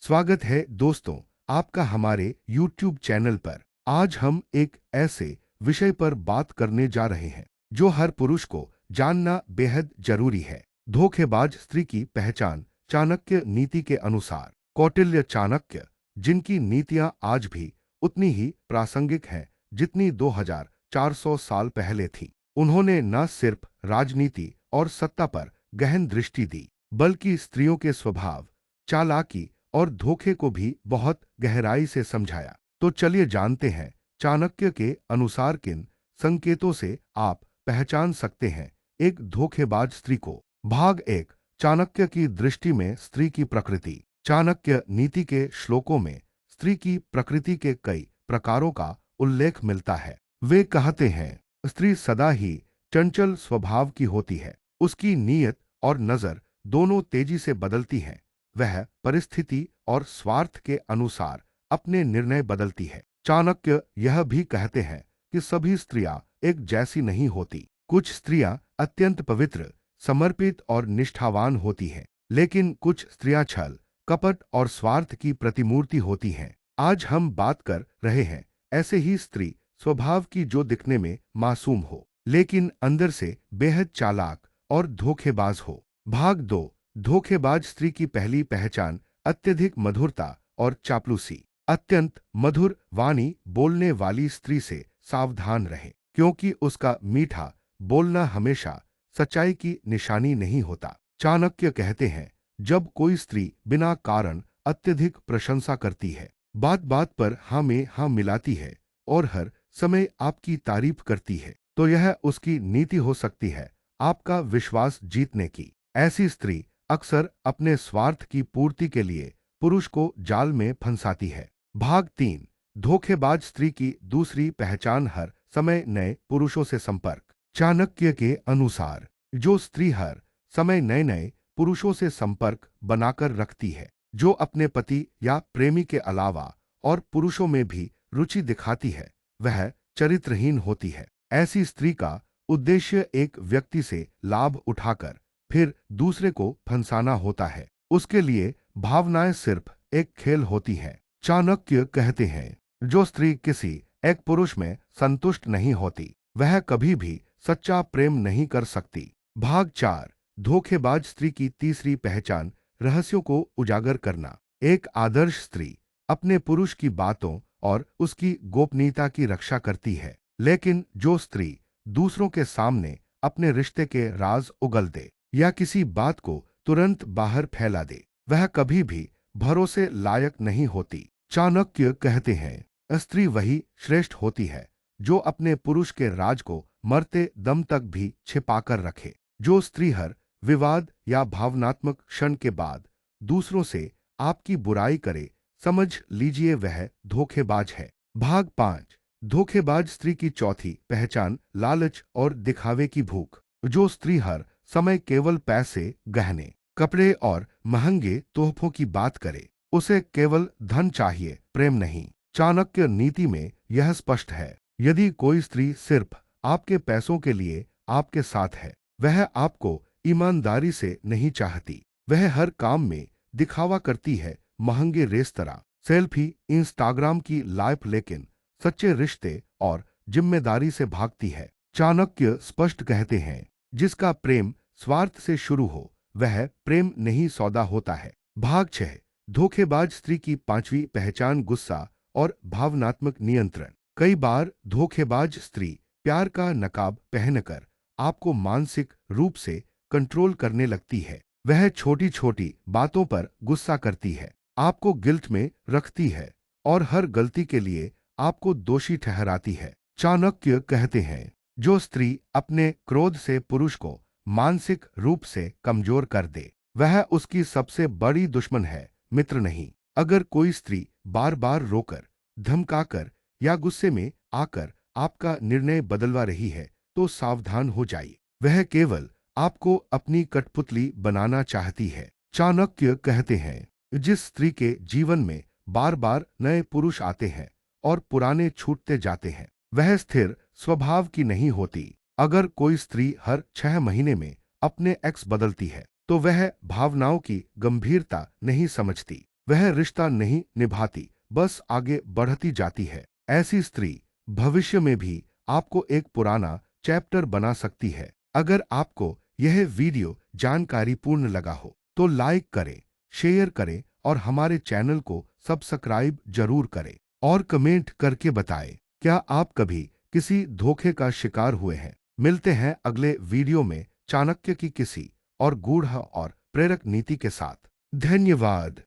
स्वागत है दोस्तों, आपका हमारे YouTube चैनल पर। आज हम एक ऐसे विषय पर बात करने जा रहे हैं जो हर पुरुष को जानना बेहद जरूरी है। धोखेबाज स्त्री की पहचान। चाणक्य नीति के अनुसार कौटिल्य चाणक्य, जिनकी नीतियां आज भी उतनी ही प्रासंगिक हैं जितनी 2400 साल पहले थी। उन्होंने न सिर्फ राजनीति और सत्ता पर गहन दृष्टि दी, बल्कि स्त्रियों के स्वभाव, चालाकी और धोखे को भी बहुत गहराई से समझाया। तो चलिए जानते हैं चाणक्य के अनुसार किन संकेतों से आप पहचान सकते हैं एक धोखेबाज स्त्री को। भाग 1। चाणक्य की दृष्टि में स्त्री की प्रकृति। चाणक्य नीति के श्लोकों में स्त्री की प्रकृति के कई प्रकारों का उल्लेख मिलता है। वे कहते हैं, स्त्री सदा ही चंचल स्वभाव की होती है। उसकी नीयत और नजर दोनों तेजी से बदलती हैं। वह परिस्थिति और स्वार्थ के अनुसार अपने निर्णय बदलती है। चाणक्य यह भी कहते हैं कि सभी स्त्रियां एक जैसी नहीं होती। कुछ स्त्रियां अत्यंत पवित्र, समर्पित और निष्ठावान होती हैं, लेकिन कुछ स्त्रियां छल, कपट और स्वार्थ की प्रतिमूर्ति होती हैं। आज हम बात कर रहे हैं ऐसे ही स्त्री स्वभाव की जो दिखने में मासूम हो, लेकिन अंदर से बेहद चालाक और धोखेबाज हो। भाग 2। धोखेबाज स्त्री की पहली पहचान। अत्यधिक मधुरता और चापलूसी। अत्यंत मधुर वाणी बोलने वाली स्त्री से सावधान रहें, क्योंकि उसका मीठा बोलना हमेशा सच्चाई की निशानी नहीं होता। चाणक्य कहते हैं, जब कोई स्त्री बिना कारण अत्यधिक प्रशंसा करती है, बात बात पर हाँ में हाँ मिलाती है और हर समय आपकी तारीफ करती है, तो यह उसकी नीति हो सकती है आपका विश्वास जीतने की। ऐसी स्त्री अक्सर अपने स्वार्थ की पूर्ति के लिए पुरुष को जाल में फंसाती है। भाग 3। धोखेबाज स्त्री की दूसरी पहचान। हर समय नए पुरुषों से संपर्क। चाणक्य के अनुसार जो स्त्री हर समय नए नए पुरुषों से संपर्क बनाकर रखती है, जो अपने पति या प्रेमी के अलावा और पुरुषों में भी रुचि दिखाती है, वह चरित्रहीन होती है। ऐसी स्त्री का उद्देश्य एक व्यक्ति से लाभ उठाकर फिर दूसरे को फंसाना होता है। उसके लिए भावनाएं सिर्फ एक खेल होती हैं। चाणक्य कहते हैं, जो स्त्री किसी एक पुरुष में संतुष्ट नहीं होती, वह कभी भी सच्चा प्रेम नहीं कर सकती। भाग 4। धोखेबाज स्त्री की तीसरी पहचान। रहस्यों को उजागर करना। एक आदर्श स्त्री अपने पुरुष की बातों और उसकी गोपनीयता की रक्षा करती है, लेकिन जो स्त्री दूसरों के सामने अपने रिश्ते के राज उगल दे या किसी बात को तुरंत बाहर फैला दे, वह कभी भी भरोसे लायक नहीं होती। चाणक्य कहते हैं, स्त्री वही श्रेष्ठ होती है जो अपने पुरुष के राज को मरते दम तक भी छिपाकर रखे। जो स्त्री हर विवाद या भावनात्मक क्षण के बाद दूसरों से आपकी बुराई करे, समझ लीजिए वह धोखेबाज है। भाग 5। धोखेबाज स्त्री की चौथी पहचान। लालच और दिखावे की भूख। जो स्त्री हर समय केवल पैसे, गहने, कपड़े और महंगे तोहफों की बात करे, उसे केवल धन चाहिए, प्रेम नहीं। चाणक्य नीति में यह स्पष्ट है, यदि कोई स्त्री सिर्फ आपके पैसों के लिए आपके साथ है, वह आपको ईमानदारी से नहीं चाहती। वह हर काम में दिखावा करती है, महंगे रेस्तरां, सेल्फी, इंस्टाग्राम की लाइफ, लेकिन सच्चे रिश्ते और जिम्मेदारी से भागती है। चाणक्य स्पष्ट कहते हैं, जिसका प्रेम स्वार्थ से शुरू हो, वह प्रेम नहीं सौदा होता है। भाग 6। धोखेबाज स्त्री की पांचवी पहचान। गुस्सा और भावनात्मक नियंत्रण। कई बार धोखेबाज स्त्री प्यार का नकाब पहनकर आपको मानसिक रूप से कंट्रोल करने लगती है। वह छोटी छोटी बातों पर गुस्सा करती है, आपको गिल्ट में रखती है और हर गलती के लिए आपको दोषी ठहराती है। चाणक्य कहते हैं, जो स्त्री अपने क्रोध से पुरुष को मानसिक रूप से कमजोर कर दे, वह उसकी सबसे बड़ी दुश्मन है, मित्र नहीं। अगर कोई स्त्री बार बार रोकर, धमकाकर या गुस्से में आकर आपका निर्णय बदलवा रही है, तो सावधान हो जाइए। वह केवल आपको अपनी कठपुतली बनाना चाहती है। चाणक्य कहते हैं, जिस स्त्री के जीवन में बार बार नए पुरुष आते हैं और पुराने छूटते जाते हैं, वह स्थिर स्वभाव की नहीं होती। अगर कोई स्त्री हर 6 महीने में अपने एक्स बदलती है, तो वह भावनाओं की गंभीरता नहीं समझती। वह रिश्ता नहीं निभाती, बस आगे बढ़ती जाती है। ऐसी स्त्री भविष्य में भी आपको एक पुराना चैप्टर बना सकती है। अगर आपको यह वीडियो जानकारीपूर्ण लगा हो तो लाइक करें, शेयर करें और हमारे चैनल को सब्सक्राइब जरूर करें और कमेंट करके बताएं, क्या आप कभी किसी धोखे का शिकार हुए हैं। मिलते हैं अगले वीडियो में चाणक्य की किसी और गूढ़ और प्रेरक नीति के साथ। धन्यवाद।